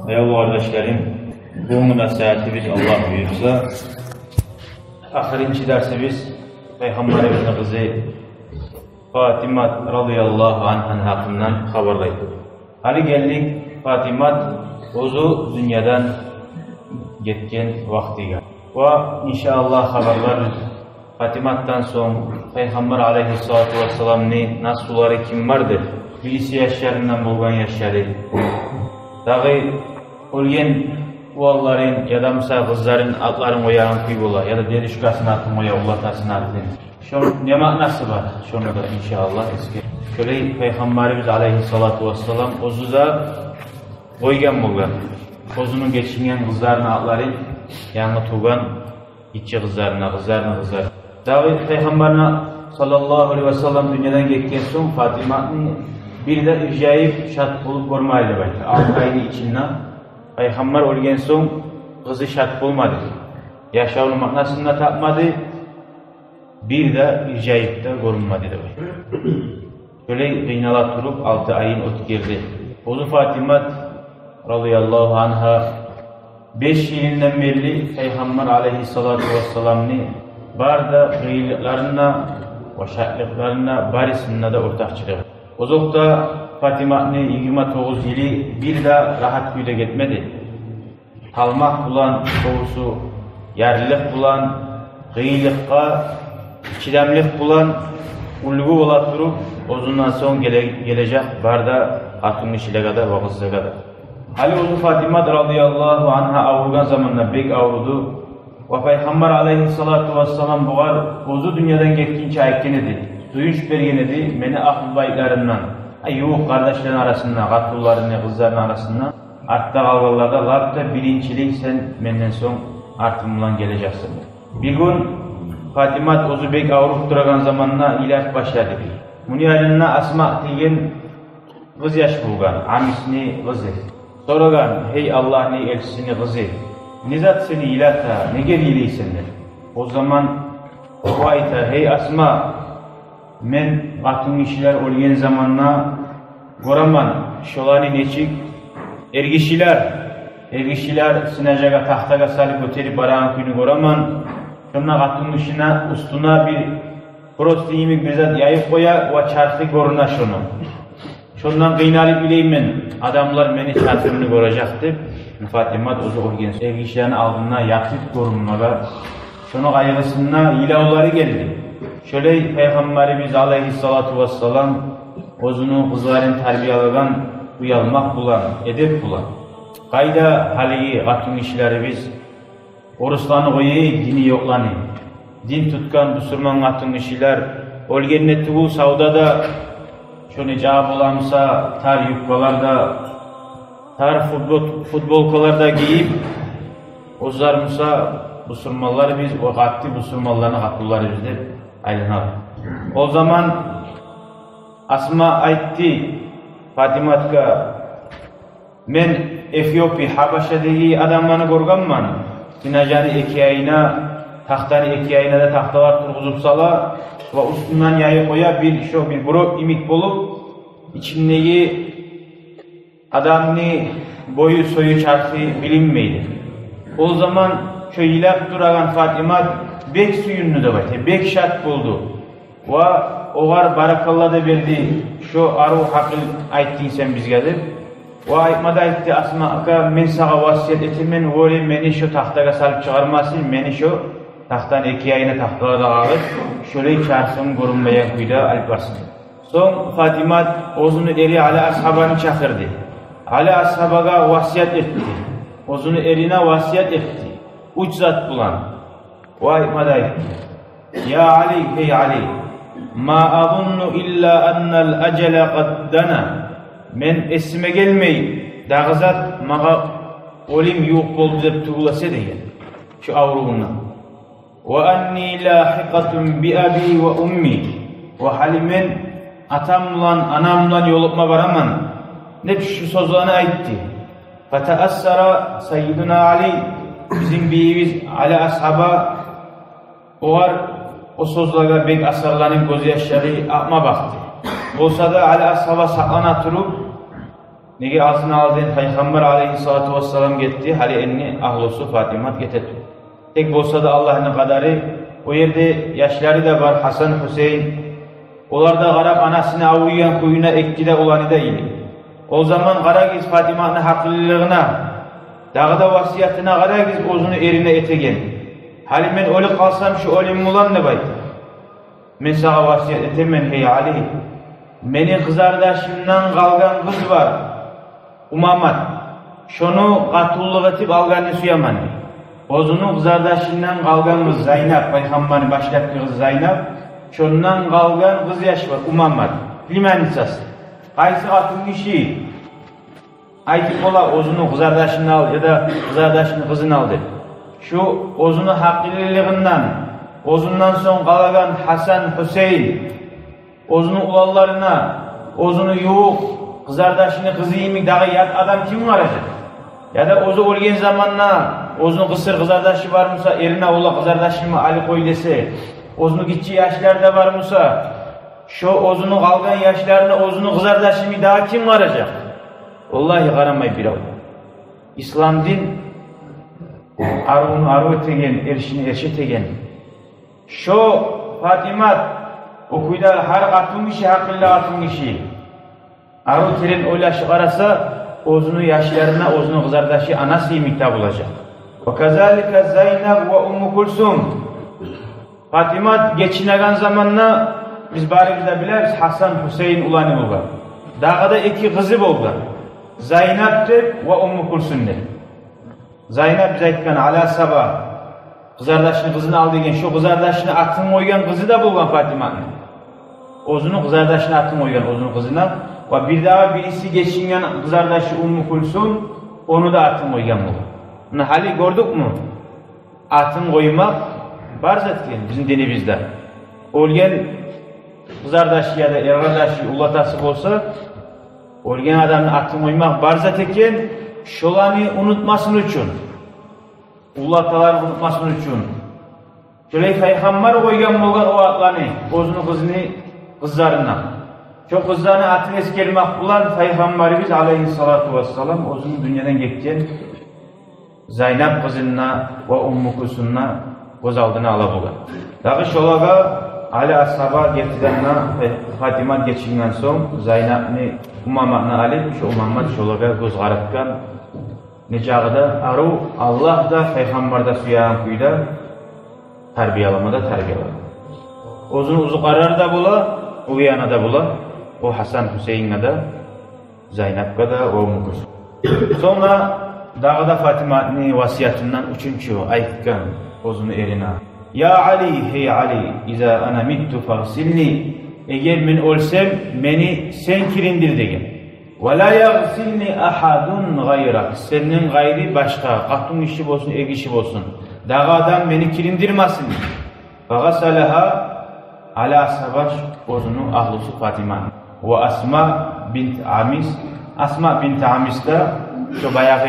Değerli kardeşlerim, bu münasebetimiz Allah buyursa, ahirinci dersimiz Peygamberimizin kızı Fatima radıyallahu anh'ın hakkından haberlaydı. Hali geldik Fatima ozu dünyadan gitken vaktiga. Ve inşallah haberler Fatima'dan son Peygamber aleyhissalatu vesselam'ın nasılları kim vardır? Birisi yaşlarından bulgan yaşları. Dağı ölgen oğulların ya da misal kızların atların oyağın kuybola ya da derişkasını atın oya ulatasını atın. Şunun ne manası var? Şunu da inşallah eski. Şöyle Peygamberimiz aleyhissalatu vesselam ozu da oygan bulgan. Ozunun geçingen kızların atların yanı tuğan içi kızlarına. Dağı Peygamberine sallallahu aleyhi ve sellem dünyadan geçken son Fatima'nın bir de icayip şart bulup görmaydı belki. 6 ayın içinden Peygamber ölgen son kızı şart bulmadı. Yaşavun manasında tapmadı. Bir de icayip de görünmedi de belki. Şöyle kıynala turup 6 ayın ot girdi. Ozu Fatima radıyallahu anha 5 yılından beri Peygamber aleyhissalatu vesselam'ni var da gıylıklarına ve şartlıklarına barisinde de ortakçılığı. Ozokta Fatima'nın 29 yılı bir de rahat güyle gitmedi. Kalmak bulan, kovusu, yerlilik bulan, gıylıkka, çilemlik bulan, ulgu ola durup, ozundan son gelecek var da hatun işile kadar ve kızı kadar. Hali ozu Fatima radıyallahu anha avrugan zamanla bek avrudu. Ve Peygamber aleyhissalatu vesselam buğar ozu dünyadan geçkince ayken idi. Duyunç bergen idi, meni ahıl baylarından, yuğuk kardeşlerin arasından, katullarının, kızların arasından, artta kalgalarda labda bilinçlik sen menden son artımdan geleceksin. Bir gün Fatima ozu bek avrup duragan zamanına ilaç başladı. Bunun yanına Asma diyen kız yaş bulgan, amisini kızı. Soragan, hey Allah'ın elçisini kızı. Nizat seni ilata, ne geliylisindir? O zaman o ayta, hey Asma, men atın işler olgen zamanla goraman, şolani neçik, ergişiler sinacaga tahtaga salıp öteri barağın günü goraman, şonna atın işine ustuna bir prostiyimik bir zat yayıp koya ve çarpı goruna şunu. Şondan kıynalıp bileymen, adamlar beni çarpımını görecekti. Fatima ozu olgen ergişlerin aldığına yakıp görünmeye, şunu kaygısına ilavları geldi. Şöyle Peygamberimiz aleyhissalatu vesselam ozunu kızların terbiyalıgan uyalmak bulan, edep bulan. Kayda haliyi katın işleri biz oruslanı koyayı, dini yoklanı. Din tutkan Müslüman katın işler olgenine tuğu savdada şunu cevap olamsa tar yukkalarda tar futbolkalarda giyip ozarmısa Müslümanları biz o katli Müslümanlarına katlıları bizdir aylanalım. O zaman Asma aytti Fatima'tka men Efiopi Habaşa'daki adamlarını gorganman sinacani 2 ayına tahtani 2 ayına da tahtalar turguzup sala ve üstünden yayı koya bir bro imik bulup içindeki adamın boyu soyu çarpı bilinmeydi. O zaman köylep duragan Fatima bek suyunnu da baytı, bek şart buldu. Ve oğar barakallah da verdi, şu aru hakıl ayttin sen bizgedir. Ve aytmada aytti Asma aka men sağa vasiyet etimen, öyle meni şu tahtaga salıp çıkarmasın, meni şu tahtan 2 ayına tahtaga da alır, şöyle çarpsın görünmeye kuyda alıp barsın. Son Fatima ozunu eri ala ashabanı çakırdı. Ala ashabaga vasiyet etti. Ozunu erine vasiyet etti. Uç zat bulan. Vay madaydı. Ya Ali, hey Ali. Ma azunnu illa annal acele qaddana. Men esime gelmey. Dağızat mağa olim yuq boldu dep tuğulasa deyen. Şu avruğuna. Ve anni lahiqatun bi abi ve ummi. Ve halimen atamlan, anamlan yolupma baraman. Ne şu sözlerini aytti. Fataassara Sayyiduna Ali. Bizim beyimiz Ali ashaba o sözlerine bek asarların göz yaşları akma baktı. Olsa da Ali ashaba saklana turup Nege asını aldığın Peygamber aleyhissalatu vesselam gitti, hali enni ahlusu Fatimat getirdi. Tek bolsa da Allah'ın kadarı, o yerde yaşları da var, Hasan Hüseyin. Onlar da qarab anasını avuyan kuyuna ekdide olanı da iyi. O zaman qaragiz Fatima'nın haqqlılığına, dağda vasiyatına qaragiz ozunu erine etegen. Hali men ölü qalsam şu ölüm ulan ne baydı? Men sağa vasiyat etemen hey Ali. Meni kızardaşımdan qalgan kız var. Umamat. Şonu qatulluq etip alganı suyaman. Ozunu kızardaşımdan qalgan kız Zaynab, Peygamber'in başlattı kız Zaynab. Şondan qalgan kız yaş var, Umamat. Limanisası. Qaysı qatun kişi? Aytip ola ozunu kızardaşını al ya da kızardaşını kızını al dedi. Şu ozunu haqqlılığından, ozundan son qalagan Hasan Hüseyin, ozunu ulallarına, ozunu yuğuq, kızardaşını kızı yemik dağı yat adam kim var acaba? Ya da ozu olgen zamanla, ozunu kısır kızardaşı var mısa, erine ola kızardaşımı Ali koy dese, ozunu gitçi yaşlarda var mısa, şu ozunu qalgan yaşlarına, ozunu kızardaşımı daha kim var acaba? Vallahi qaramay bir av. İslam din, arun aru etegen, erişini erşet egen. Şu Fatimat, okuyda har qatun kişi, haqqilla qatun kişi. Aru teren oylaşı qarasa, ozunu yaşlarına, ozunu kızardaşı anası yemikta bulacak. Ve kazalika Zaynab ve Ummu Kulsum. Fatimat geçinagan zamanla, biz bari bizde biliriz, Hasan Hüseyin ulanı bulgar. Dağda iki kızı bulgar. Zaynab deb ve Ummu Kulsum deb. Zaynab bize aytgan ala sabah. Kızardaşını kızını al degen, şu kızardaşını atın koygan kızı da bulgan Fatima'nın. Ozunu kızardaşını atın koygan, ozunu kızına. Ve bir daha birisi geçingen kızardaşı Ummu Kulsum, onu da atın koygan bulgan. Bunu hali gördük mü? Atın koymak var zaten bizim dinimizde. Olgen kızardaşı ya da ergardaşı ulatası olsa, olgen adamın atın koymak var zaten, şolanı unutmasın için, ulatalar unutmasın için. Şöyle Peygamber koygan bolgan o atlarını, ozunu kızını kızlarına. Çok kızlarını atın eskelmek bulan Peygamberimiz aleyhissalatu vesselam ozunu dünyadan geçen Zaynab kızına ve Ummu Kulsum'na göz aldığını ala bolgan. Dağı şolaga Ali ashaba getirenna Fatima geçingen son Zaynab'ni Umamat'na alıp şu Umamat şolaga göz qaratgan. Necağıda aru Allah da Peygamber'da suyan kuyda terbiyalamada terbiyalamada. Ozunu uzuqarar da bula, uyana da bula. O Hasan Hüseyin'e de Zaynab'a da o Ummu Kulsum. Sonra dağda Fatima'nın vasiyatından üçüncü aytgan ozunu erine. Ya Ali, hey Ali, iza ana mittu fagsilni. Eğer men ölsem beni sen kirindir degen. Ve la yagsilni ahadun gayrak. Senin gayri başka, katun işi olsun, ev işi olsun. Dağadan beni kirindirmesin. Fagasalaha ala savaş ozunu ahlusu Fatima. Ve Asma bint Amis. Asma bint Amis da şu bayağı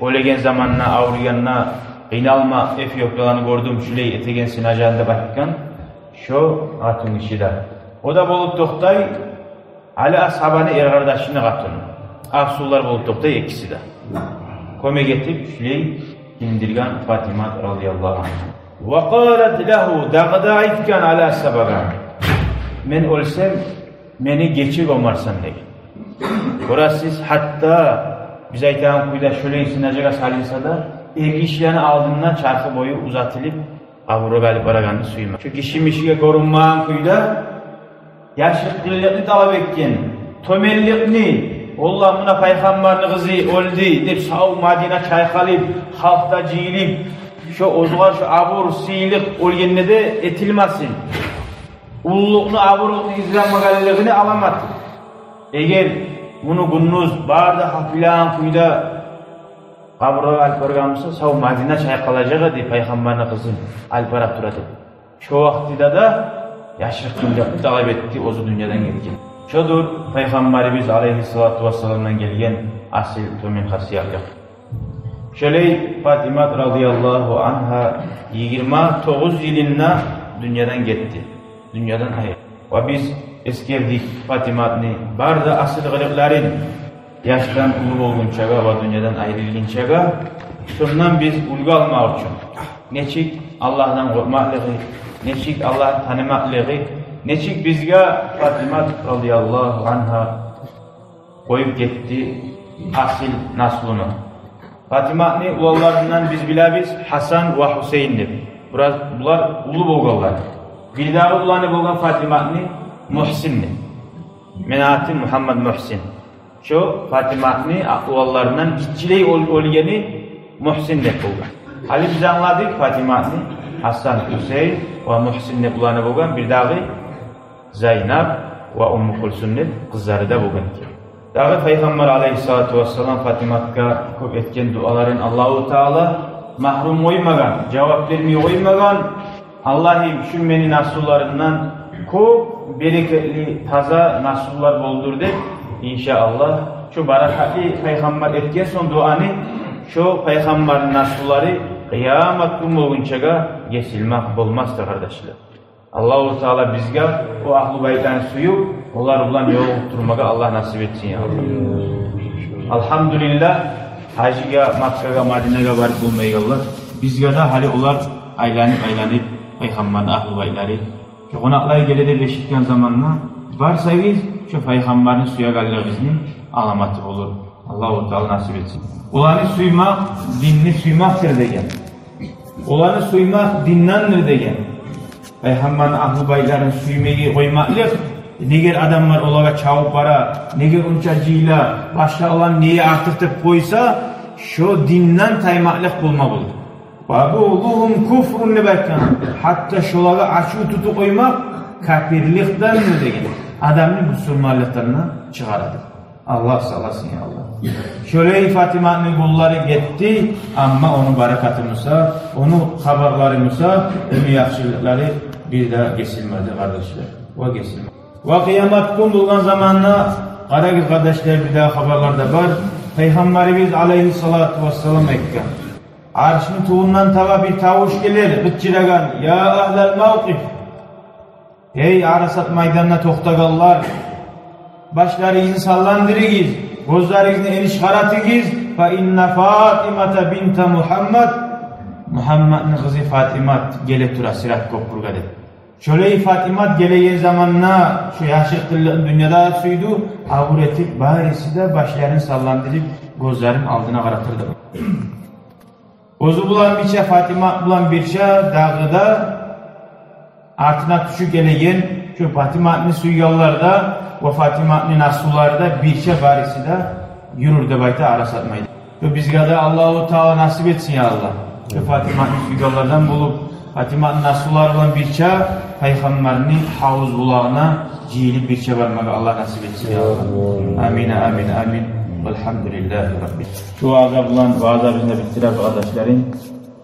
ölegen zamanına, avruyanına qinalma Efiyopyalarını gördüm, şüley etegen sinacağında bakkan. Şu katun işi de. O da bolup toktay, Ali ashabanı ergardaşını katun. Ahsullar bolup toktay ikisi de. Kome getip şüley indirgan Fatima radıyallahu anh. Ve qalat lehu, dağda aytkan Ali ashabaga. Men ölsem, meni geçik omarsan degen. Orasız hatta biz aytan kuyda şüley sinacağa salinsa da işlerini aldığından çarkı boyu uzatılıp avru galip aragandı suyma. Çünkü işe korunmağın kuyda yaşıklılıkını talep etken, tömellikini, Allah buna Peygamber'in kızı öldü deyip sağ Madina çaykalayıp, halkta ciyilip, şu ozuğa şu avur, siyilik olgenine de etilmesin. Ulluğunu, avurluğunu, izlenmegaliliğini alamadı. Eğer bunu gündüz barda hafilan kuyda Kabura alpargamsa sav Madina çayqalacağı deyip Peygamber'in kızın alparab turadı. Şu vaxtida da yaşıqlılıqni talep etti ozu dünyadan gelgen. Şodur Peygamberimiz aleyhissalatu vesselam'dan gelgen asil tömen xasiyatı. Şöyle Fatima radıyallahu anha 29 yılına dünyadan gitti. Dünyadan hayır. Ve biz eskerdik Fatima'ni barda asıl gılıqların yaşdan ulu bolgunçaga va dünyadan ayrılgınçaga şundan biz ulgu almak üçün neçik Allah'dan korkmaklığı, neçik Allah'ı tanımaklığı, neçik bizge Fatima radıyallahu anha koyup gitti asil naslunu. Fatima'ni ulallarından biz biliriz Hasan ve Hüseyin'dir. Bular ulu bolganlar. Bir daha ulanı bolgan Fatima'ni Muhsin'dir. Menatin Muhammed Muhsin. Şu Fatima'ni ulallarından gitçileyi olgeni Muhsin'dir bolgan. Hali biz anladık Fatima'ni Hasan, Hüseyin ve Muhsin'dir ulanı bolgan. Bir daha Zeynep ve Ummu Kulsum'dir kızları da bolgan. Dağı Peygamber aleyhissalatu vesselam Fatima'ga köp etken duaların Allahu Teala mahrum koymagan, cevap vermeyi koymagan. Allah'ım şu meni nasullarından köp bereketli, taza nasullar boldur dep inşallah şu barakatli Peygamber etken son duanı şu Peygamber'in nasulları kıyamet günü bolgunçaga kesilmek bolmazdı kardeşler. Allahu Teala bizge o ahlu baytan suyu onlar ulan yol turmaga Allah nasip etsin ya Allah. Alhamdulillah Hacıga, Makka'ga, Madine'ga varıp bulmayıgırlar. Bizge de hali onlar aylanıp Peygamber'in ahlu bayları. Şu konaklar gelede beşikten zamanla varsayız şu Peygamber'in suya galga biznin alamatı olur. Allahu Teala nasip etsin. Olanı suymak, dinni suymaktır degen. Olanı suymak dinnandır degen. Peygamber'in ahlu bayların suymeyi koymaklık. Neger adamlar olaga çabuk bara, neger uncacıyla başka olan neyi artık da koysa, şu dinden taymaklık bulma buldu. وَبُغْضُهُمْ كُفْرٌ لِبَكَّنْ Hatta şolaga açığı tutu koymak, kafirlikten mi degen? Adamını Müslümanlıklarına çıkaradı. Allah salasın ya Allah. Şöyle Fatima'nın kulları gitti, ama onun barakatımıza, onun haberlarımıza, onun yakışıkları bir daha kesilmedi kardeşler. O kesilmedi. Ve kıyamet gün bulgan zamanla Karagöz kardeşler bir daha haberlerde var. Peygamberimiz aleyhissalatu vesselam ekkan. Arşın tuğundan tava bir tavuş gelir, gıççıragan. Ya ahlel mevkif. Ey Arasat meydanına toxtagallar. Başlarınızı sallandırınız. Gözlerinizi eniş karatınız. Fe inne Fatimata binta Muhammed. Muhammed'in kızı Fatima gelip tura sirat kopurga dedi. Şöyle Fatima geleceğin zamanla şu yaşık dünyada suydu, avuretip barisi de başlarını sallandırıp gözlerin aldına karatırdı. Ozu bulan birçe Fatima bulan birçe dağıda artına tuşu geleceğin şu Fatima'nın suyu yollarda ve Fatima'nın asularda birçe barisi de yürür de bayta ara satmaydı. Ve bizge de Allah-u Teala nasip etsin ya Allah. Şu Fatima'nın suyu yollardan bulup Fatima'nın asular olan birçe Peygamber'in havuz bulağına cihili birçe varmağı Allah nasip etsin ya Allah. Amin, amin, amin. Velhamdülillahi Rabbi. Şu ağza bulan vaazlar bizimle bittiler kardeşlerim.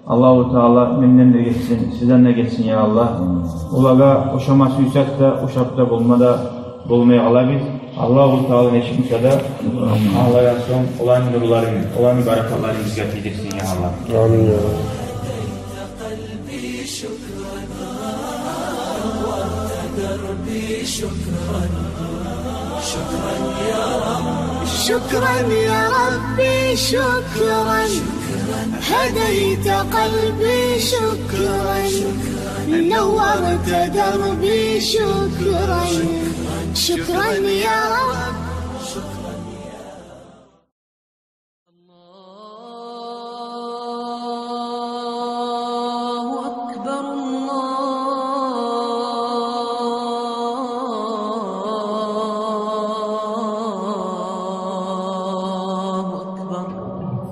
Allah-u Teala memnun de geçsin, sizden de geçsin ya Allah. Ulaga oşaması yüksek de, oşapta bulmaya alabilir. Allah-u Teala neşmişe de Allah'a son olan nurların, olan barakatların izgat edirsin ya Allah. Amin ya. شكرا يا ربي شكرا هديت قلبي شكرا نورت دربي شكرا شكرا يا رب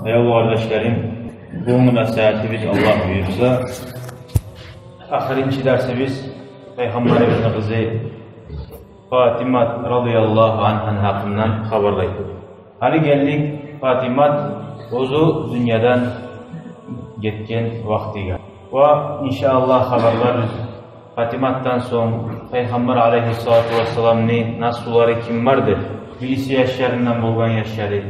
Değerli kardeşlerim, bu münasebetimiz Allah buyursa, ahirki dersimiz Peygamberimizin kızı Fatima radıyallahu anh'ın hakkından haberlaydı. Hani geldik Fatima ozu dünyadan gitken vaktiga. Ve inşallah haberlarız. Fatima'dan son Peygamber aleyhissalatu vesselam'ın nasulları kim vardır? Birisi yaşlarından bulgan yaşları.